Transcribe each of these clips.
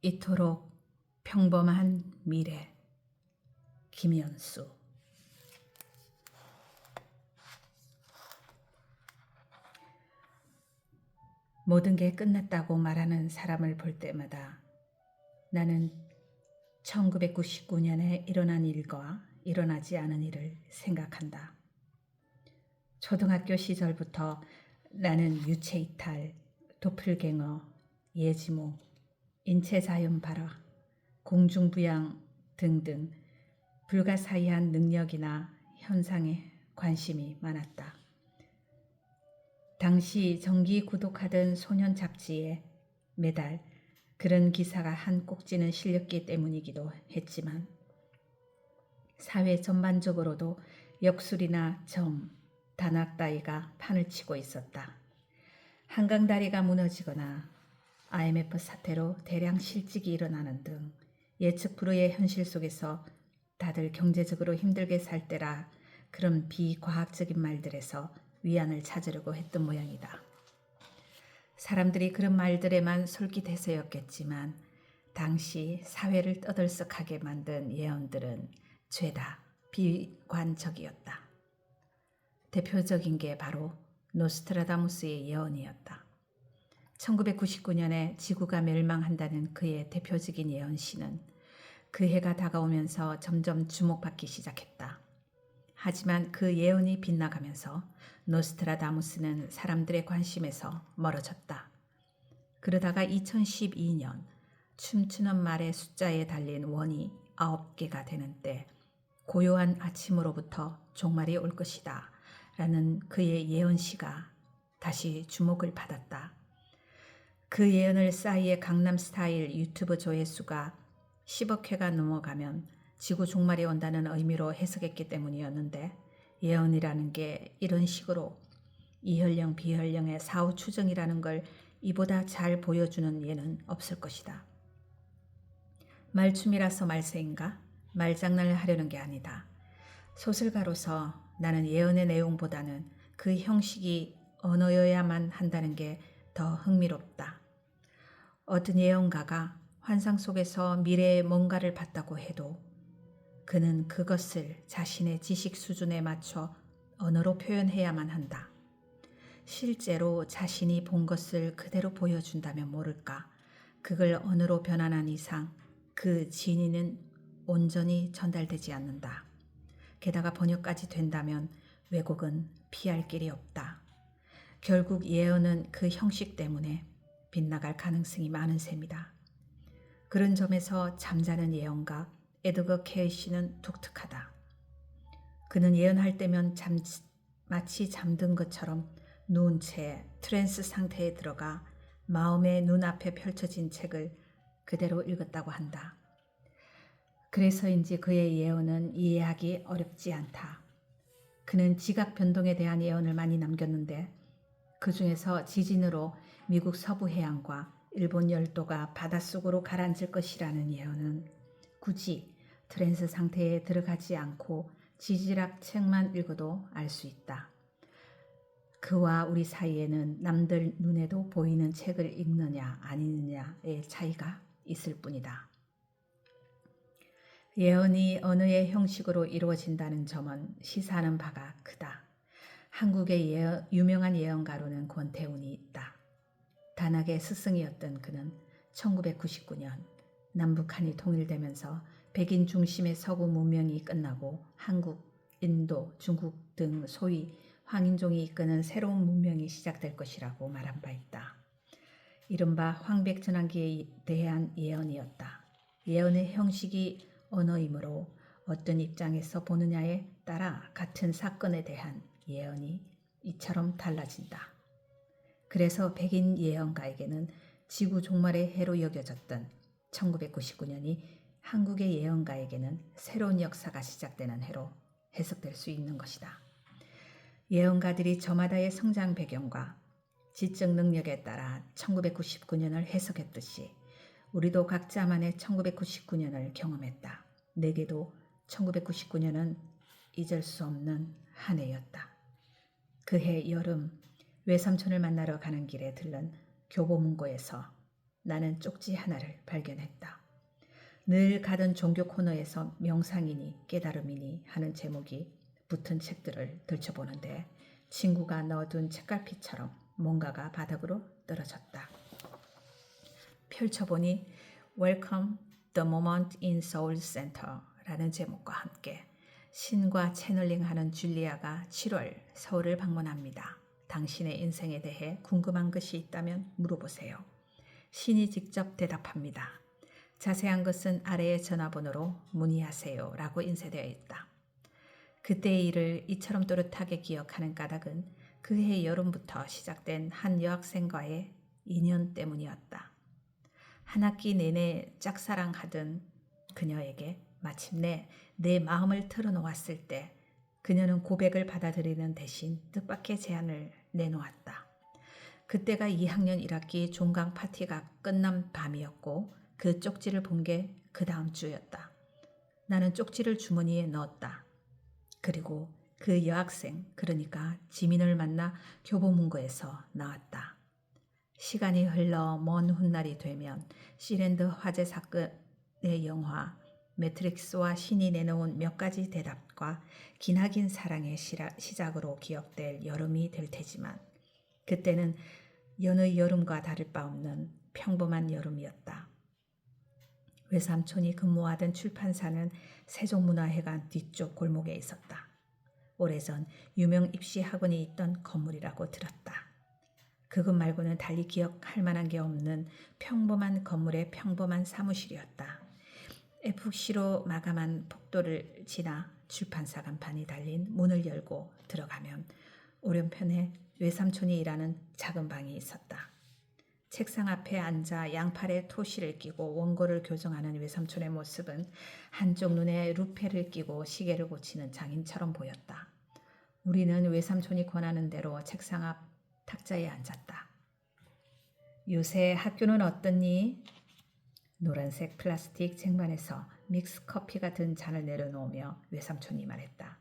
이토록 평범한 미래. 김연수. 모든 게 끝났다고 말하는 사람을 볼 때마다 나는 1999년에 일어난 일과 일어나지 않은 일을 생각한다. 초등학교 시절부터 나는 유체이탈, 도플갱어, 예지모, 인체자연 발화, 공중부양 등등 불가사의한 능력이나 현상에 관심이 많았다. 당시 정기 구독하던 소년 잡지에 매달 그런 기사가 한 꼭지는 실렸기 때문이기도 했지만 사회 전반적으로도 역술이나 정, 단학 따위가 판을 치고 있었다. 한강다리가 무너지거나 IMF 사태로 대량 실직이 일어나는 등 예측 불허의 현실 속에서 다들 경제적으로 힘들게 살 때라 그런 비과학적인 말들에서 위안을 찾으려고 했던 모양이다. 사람들이 그런 말들에만 솔깃해서였겠지만 당시 사회를 떠들썩하게 만든 예언들은 죄다 비관적이었다. 대표적인 게 바로 노스트라다무스의 예언이었다. 1999년에 지구가 멸망한다는 그의 대표적인 예언시는 그 해가 다가오면서 점점 주목받기 시작했다. 하지만 그 예언이 빗나가면서 노스트라다무스는 사람들의 관심에서 멀어졌다. 그러다가 2012년 춤추는 말의 숫자에 달린 원이 9개가 되는 때 고요한 아침으로부터 종말이 올 것이다 라는 그의 예언시가 다시 주목을 받았다. 그 예언을 싸이의 강남스타일 유튜브 조회수가 10억 회가 넘어가면 지구 종말이 온다는 의미로 해석했기 때문이었는데 예언이라는 게 이런 식으로 이혈령 비혈령의 사후 추정이라는 걸 이보다 잘 보여주는 예는 없을 것이다. 말춤이라서 말세인가? 말장난을 하려는 게 아니다. 소설가로서 나는 예언의 내용보다는 그 형식이 언어여야만 한다는 게 더 흥미롭다. 어떤 예언가가 환상 속에서 미래의 뭔가를 봤다고 해도 그는 그것을 자신의 지식 수준에 맞춰 언어로 표현해야만 한다. 실제로 자신이 본 것을 그대로 보여준다면 모를까. 그걸 언어로 변환한 이상 그 진위는 온전히 전달되지 않는다. 게다가 번역까지 된다면 왜곡은 피할 길이 없다. 결국 예언은 그 형식 때문에 빗나갈 가능성이 많은 셈이다. 그런 점에서 잠자는 예언가 에드거 케이시는 독특하다. 그는 예언할 때면 마치 잠든 것처럼 누운 채 트랜스 상태에 들어가 마음의 눈앞에 펼쳐진 책을 그대로 읽었다고 한다. 그래서인지 그의 예언은 이해하기 어렵지 않다. 그는 지각 변동에 대한 예언을 많이 남겼는데 그 중에서 지진으로 미국 서부 해안과 일본 열도가 바닷속으로 가라앉을 것이라는 예언은 굳이 트랜스 상태에 들어가지 않고 지질학 책만 읽어도 알 수 있다. 그와 우리 사이에는 남들 눈에도 보이는 책을 읽느냐 아니느냐의 차이가 있을 뿐이다. 예언이 언어의 형식으로 이루어진다는 점은 시사하는 바가 크다. 한국의 유명한 예언가로는 권태훈이 있다. 단학의 스승이었던 그는 1999년 남북한이 통일되면서 백인 중심의 서구 문명이 끝나고 한국, 인도, 중국 등 소위 황인종이 이끄는 새로운 문명이 시작될 것이라고 말한 바 있다. 이른바 황백전환기에 대한 예언이었다. 예언의 형식이 언어이므로 어떤 입장에서 보느냐에 따라 같은 사건에 대한 예언이 이처럼 달라진다. 그래서 백인 예언가에게는 지구 종말의 해로 여겨졌던 1999년이 한국의 예언가에게는 새로운 역사가 시작되는 해로 해석될 수 있는 것이다. 예언가들이 저마다의 성장 배경과 지적 능력에 따라 1999년을 해석했듯이 우리도 각자만의 1999년을 경험했다. 내게도 1999년은 잊을 수 없는 한 해였다. 그해 여름 외삼촌을 만나러 가는 길에 들른 교보문고에서 나는 쪽지 하나를 발견했다. 늘 가던 종교 코너에서 명상이니 깨달음이니 하는 제목이 붙은 책들을 들춰보는데 친구가 넣어둔 책갈피처럼 뭔가가 바닥으로 떨어졌다. 펼쳐보니 Welcome the Moment in Soul Center 라는 제목과 함께 신과 채널링하는 줄리아가 7월 서울을 방문합니다. 당신의 인생에 대해 궁금한 것이 있다면 물어보세요. 신이 직접 대답합니다. 자세한 것은 아래의 전화번호로 문의하세요 라고 인쇄되어 있다. 그때의 일을 이처럼 또렷하게 기억하는 까닭은 그해 여름부터 시작된 한 여학생과의 인연 때문이었다. 한 학기 내내 짝사랑하던 그녀에게 마침내 내 마음을 털어놓았을 때 그녀는 고백을 받아들이는 대신 뜻밖의 제안을 내놓았다. 그때가 2학년 1학기 종강 파티가 끝난 밤이었고 그 쪽지를 본 게 그 다음 주였다. 나는 쪽지를 주머니에 넣었다. 그리고 그 여학생, 그러니까 지민을 만나 교보문고에서 나왔다. 시간이 흘러 먼 훗날이 되면 시랜드 화재 사건의 영화 매트릭스와 신이 내놓은 몇 가지 대답과 기나긴 사랑의 시작으로 기억될 여름이 될 테지만 그때는 여느 여름과 다를 바 없는 평범한 여름이었다. 외삼촌이 근무하던 출판사는 세종문화회관 뒤쪽 골목에 있었다. 오래전 유명 입시 학원이 있던 건물이라고 들었다. 그것 말고는 달리 기억할 만한 게 없는 평범한 건물의 평범한 사무실이었다. FC로 마감한 복도를 지나 출판사 간판이 달린 문을 열고 들어가면 오른편에 외삼촌이 일하는 작은 방이 있었다. 책상 앞에 앉아 양팔에 토시를 끼고 원고를 교정하는 외삼촌의 모습은 한쪽 눈에 루페를 끼고 시계를 고치는 장인처럼 보였다. 우리는 외삼촌이 권하는 대로 책상 앞 탁자에 앉았다. 요새 학교는 어떻니? 노란색 플라스틱 쟁반에서 믹스 커피가 든 잔을 내려놓으며 외삼촌이 말했다.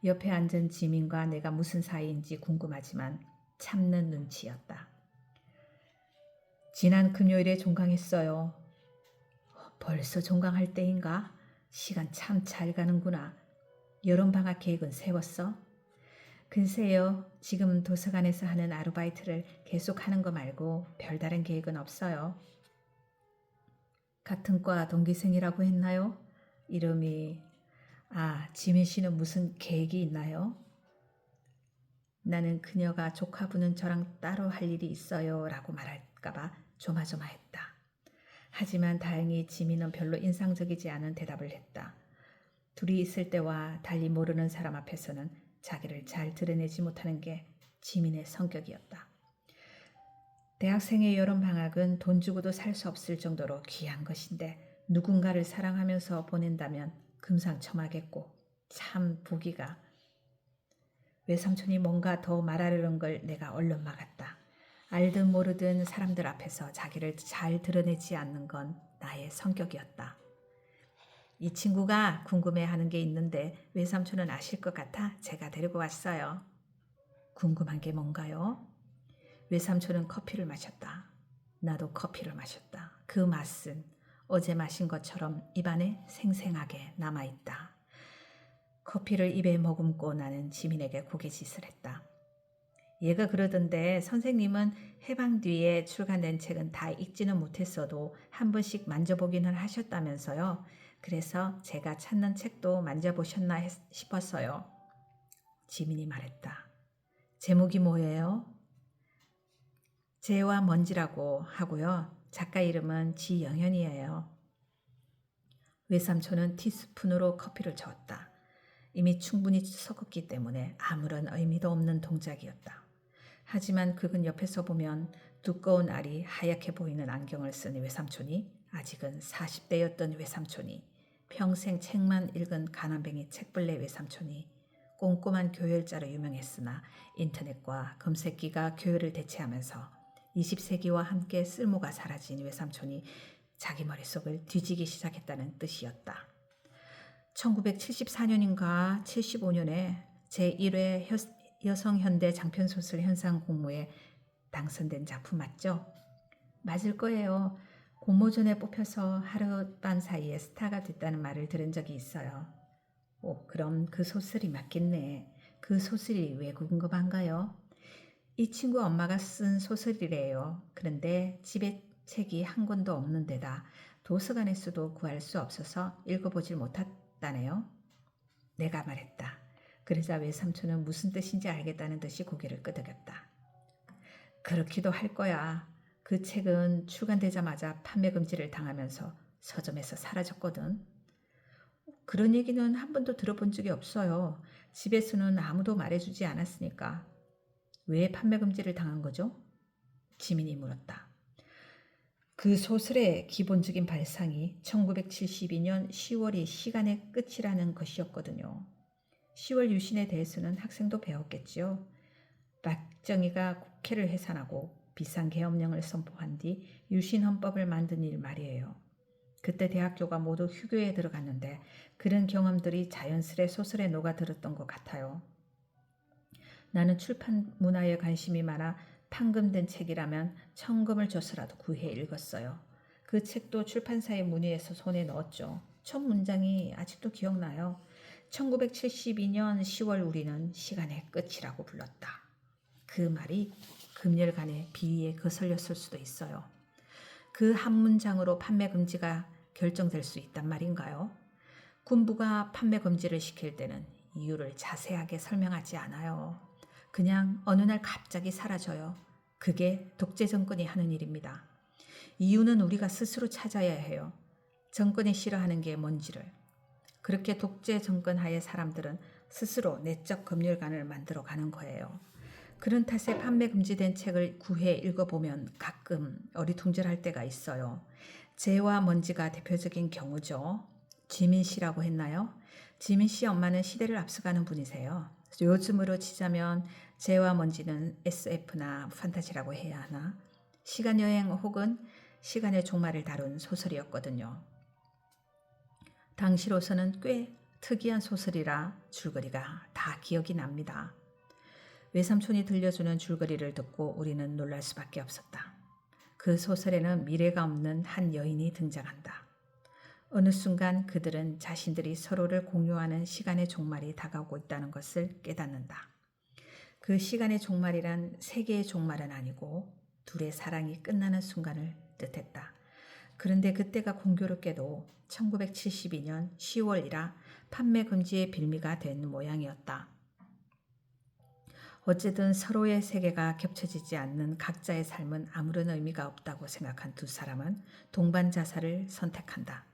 옆에 앉은 지민과 내가 무슨 사이인지 궁금하지만 참는 눈치였다. 지난 금요일에 종강했어요. 벌써 종강할 때인가? 시간 참 잘 가는구나. 여름방학 계획은 세웠어? 글쎄요. 지금 도서관에서 하는 아르바이트를 계속하는 거 말고 별다른 계획은 없어요. 같은 과 동기생이라고 했나요? 이름이... 지민 씨는 무슨 계획이 있나요? 나는 그녀가 조카분은 저랑 따로 할 일이 있어요 라고 말할까봐 조마조마했다. 하지만 다행히 지민은 별로 인상적이지 않은 대답을 했다. 둘이 있을 때와 달리 모르는 사람 앞에서는 자기를 잘 드러내지 못하는 게 지민의 성격이었다. 대학생의 여름방학은 돈 주고도 살 수 없을 정도로 귀한 것인데 누군가를 사랑하면서 보낸다면 금상첨화겠고 참 보기가. 외삼촌이 뭔가 더 말하려는 걸 내가 얼른 막았다. 알든 모르든 사람들 앞에서 자기를 잘 드러내지 않는 건 나의 성격이었다. 이 친구가 궁금해하는 게 있는데 외삼촌은 아실 것 같아 제가 데리고 왔어요. 궁금한 게 뭔가요? 외삼촌은 커피를 마셨다. 나도 커피를 마셨다. 그 맛은 어제 마신 것처럼 입안에 생생하게 남아있다. 커피를 입에 머금고 나는 지민에게 고개짓을 했다. 얘가 그러던데 선생님은 해방 뒤에 출간된 책은 다 읽지는 못했어도 한 번씩 만져보기는 하셨다면서요. 그래서 제가 찾는 책도 만져보셨나 싶었어요. 지민이 말했다. 제목이 뭐예요? 재와 먼지라고 하고요. 작가 이름은 지영현이에요. 외삼촌은 티스푼으로 커피를 저었다. 이미 충분히 섞었기 때문에 아무런 의미도 없는 동작이었다. 하지만 그건 옆에서 보면 두꺼운 알이 하얗게 보이는 안경을 쓴 외삼촌이 아직은 40대였던 외삼촌이 평생 책만 읽은 가난뱅이 책벌레 외삼촌이 꼼꼼한 교열자로 유명했으나 인터넷과 검색기가 교열을 대체하면서 20세기와 함께 쓸모가 사라진 외삼촌이 자기 머릿속을 뒤지기 시작했다는 뜻이었다. 1974년인가 75년에 제1회 여성현대 장편소설 현상공모에 당선된 작품 맞죠? 맞을 거예요. 공모전에 뽑혀서 하룻밤 사이에 스타가 됐다는 말을 들은 적이 있어요. 오, 그럼 그 소설이 맞겠네. 그 소설이 왜 궁금한가요? 이 친구 엄마가 쓴 소설이래요. 그런데 집에 책이 한 권도 없는 데다 도서관에서도 구할 수 없어서 읽어보질 못했다네요. 내가 말했다. 그러자 외삼촌은 무슨 뜻인지 알겠다는 듯이 고개를 끄덕였다. 그렇기도 할 거야. 그 책은 출간되자마자 판매 금지를 당하면서 서점에서 사라졌거든. 그런 얘기는 한 번도 들어본 적이 없어요. 집에서는 아무도 말해주지 않았으니까. 왜 판매 금지를 당한 거죠? 지민이 물었다. 그 소설의 기본적인 발상이 1972년 10월이 시간의 끝이라는 것이었거든요. 10월 유신에 대해서는 학생도 배웠겠지요. 박정희가 국회를 해산하고 비상계엄령을 선포한 뒤 유신헌법을 만든 일 말이에요. 그때 대학교가 모두 휴교에 들어갔는데 그런 경험들이 자연스레 소설에 녹아들었던 것 같아요. 나는 출판 문화에 관심이 많아 판금된 책이라면 천금을 줘서라도 구해 읽었어요. 그 책도 출판사의 문의에서 손에 넣었죠. 첫 문장이 아직도 기억나요. 1972년 10월 우리는 시간의 끝이라고 불렀다. 그 말이 금열간의 비위에 거슬렸을 수도 있어요. 그 한 문장으로 판매 금지가 결정될 수 있단 말인가요? 군부가 판매 금지를 시킬 때는 이유를 자세하게 설명하지 않아요. 그냥 어느 날 갑자기 사라져요. 그게 독재 정권이 하는 일입니다. 이유는 우리가 스스로 찾아야 해요. 정권이 싫어하는 게 뭔지를. 그렇게 독재 정권 하에 사람들은 스스로 내적 검열관을 만들어 가는 거예요. 그런 탓에 판매 금지된 책을 구해 읽어보면 가끔 어리둥절할 때가 있어요. 재와 먼지가 대표적인 경우죠. 지민 씨라고 했나요? 지민 씨 엄마는 시대를 앞서가는 분이세요. 요즘으로 치자면 재와 먼지는 SF나 판타지라고 해야 하나? 시간여행 혹은 시간의 종말을 다룬 소설이었거든요. 당시로서는 꽤 특이한 소설이라 줄거리가 다 기억이 납니다. 외삼촌이 들려주는 줄거리를 듣고 우리는 놀랄 수밖에 없었다. 그 소설에는 미래가 없는 한 여인이 등장한다. 어느 순간 그들은 자신들이 서로를 공유하는 시간의 종말이 다가오고 있다는 것을 깨닫는다. 그 시간의 종말이란 세계의 종말은 아니고 둘의 사랑이 끝나는 순간을 뜻했다. 그런데 그때가 공교롭게도 1972년 10월이라 판매 금지의 빌미가 된 모양이었다. 어쨌든 서로의 세계가 겹쳐지지 않는 각자의 삶은 아무런 의미가 없다고 생각한 두 사람은 동반 자살을 선택한다.